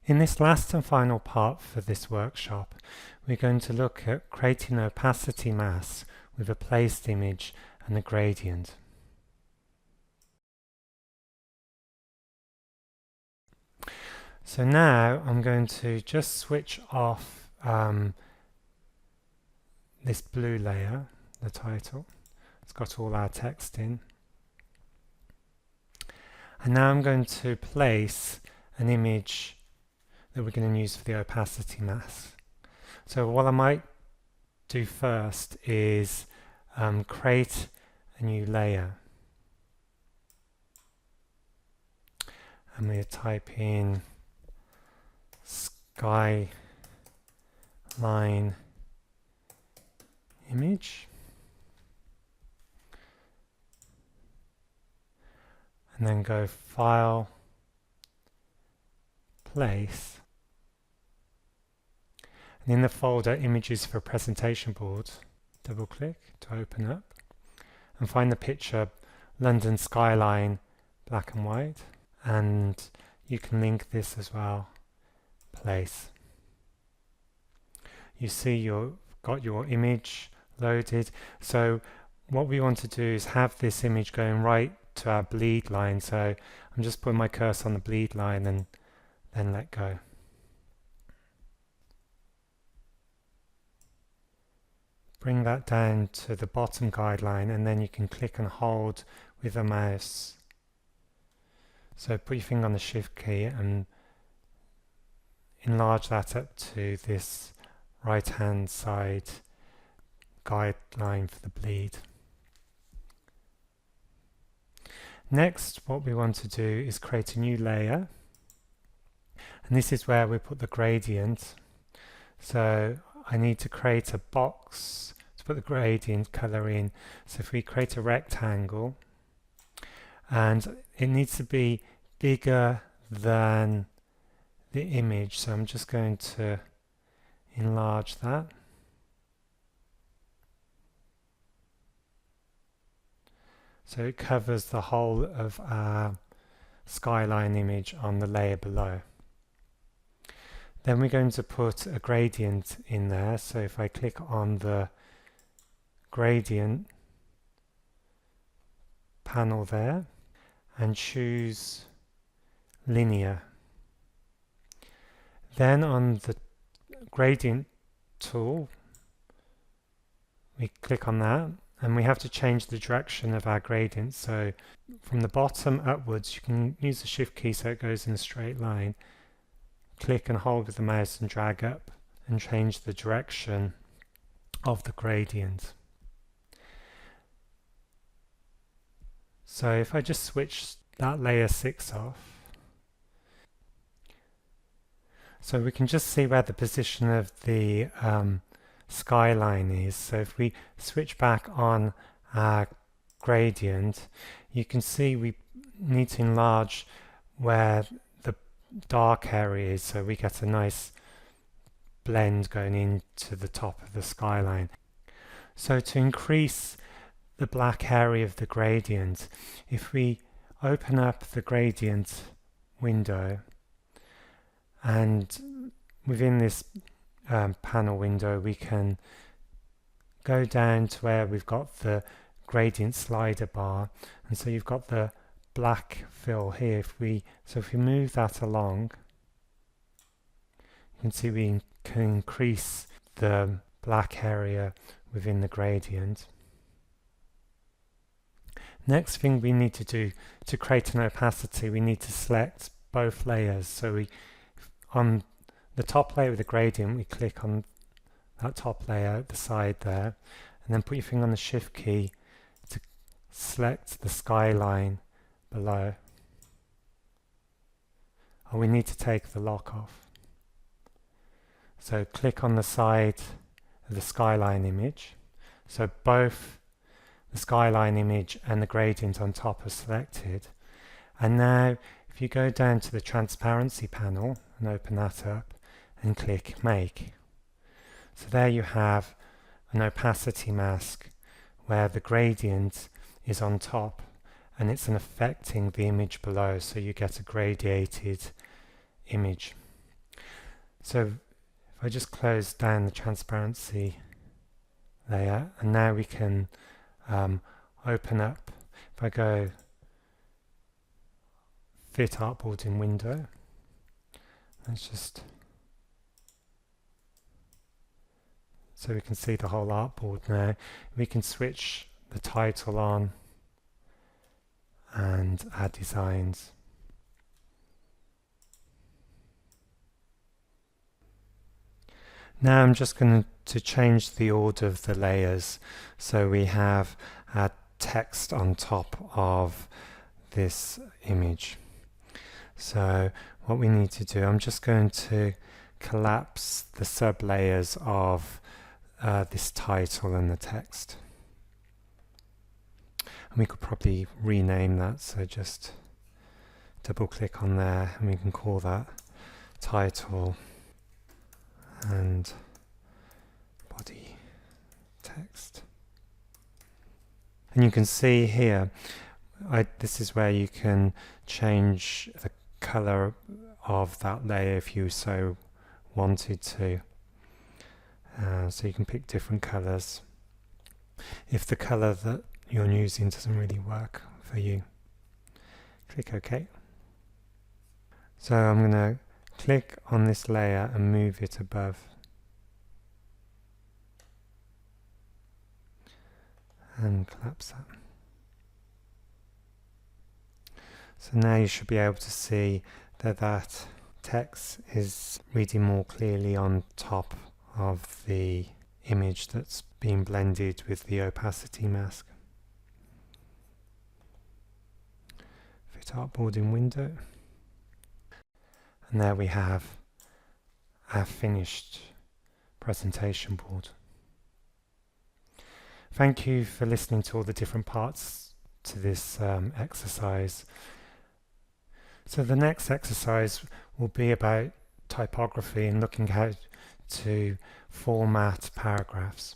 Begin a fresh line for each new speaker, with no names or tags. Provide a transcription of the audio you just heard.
In this last and final part for this workshop, we're going to look at creating an opacity mask with a placed image and a gradient. So now I'm going to just switch off this blue layer, the title. It's got all our text in. And now I'm going to place an image that we're going to use for the opacity mask. So what I might do first is create a new layer. I'm going to type in skyline image. And then go File, Place. And in the folder Images for Presentation Board, double click to open up and find the picture London skyline black and white, and you can link this as well, place. You see you've got your image loaded. So what we want to do is have this image going right to our bleed line. So I'm just putting my cursor on the bleed line and then let go. Bring that down to the bottom guideline, and then you can click and hold with the mouse. So put your finger on the Shift key and enlarge that up to this right hand side guideline for the bleed. Next, what we want to do is create a new layer, and this is where we put the gradient. So I need to create a box to put the gradient color in. So if we create a rectangle, and it needs to be bigger than the image, so I'm just going to enlarge that. So it covers the whole of our skyline image on the layer below. Then we're going to put a gradient in there. So if I click on the gradient panel there and choose linear. Then on the gradient tool, we click on that, and we have to change the direction of our gradient. So from the bottom upwards, you can use the Shift key so it goes in a straight line. Click and hold with the mouse and drag up and change the direction of the gradient. So if I just switch that layer 6 off, so we can just see where the position of the skyline is. So if we switch back on our gradient, you can see we need to enlarge where the dark area is, so we get a nice blend going into the top of the skyline. So to increase the black area of the gradient, if we open up the gradient window, and within this panel window we can go down to where we've got the gradient slider bar, and so you've got the black fill here. If we move that along, you can see we can increase the black area within the gradient. Next thing we need to do to create an opacity, we need to select both layers. So on the top layer with the gradient, we click on that top layer at the side there, and then put your finger on the Shift key to select the skyline below. And we need to take the lock off. So click on the side of the skyline image. So both the skyline image and the gradient on top are selected. And now if you go down to the transparency panel and open that up and click Make. So there you have an opacity mask where the gradient is on top and it's affecting the image below, so you get a gradiated image. So if I just close down the transparency layer, and now we can open up. If I go fit artboard in window, let's just, so we can see the whole artboard now. We can switch the title on and add designs. Now I'm just going to change the order of the layers, so we have our text on top of this image. So what we need to do, I'm just going to collapse the sub layers of this title and the text. And we could probably rename that, so just double click on there and we can call that title and body text. And you can see here, this is where you can change the color of that layer if you so wanted to. So you can pick different colors. If the color that you're using doesn't really work for you, click OK. So I'm going to click on this layer and move it above. And collapse that. So now you should be able to see that that text is reading more clearly on top of the image that's being blended with the opacity mask. Fit artboard in window. And there we have our finished presentation board. Thank you for listening to all the different parts to this exercise. So the next exercise will be about typography and looking how to format paragraphs.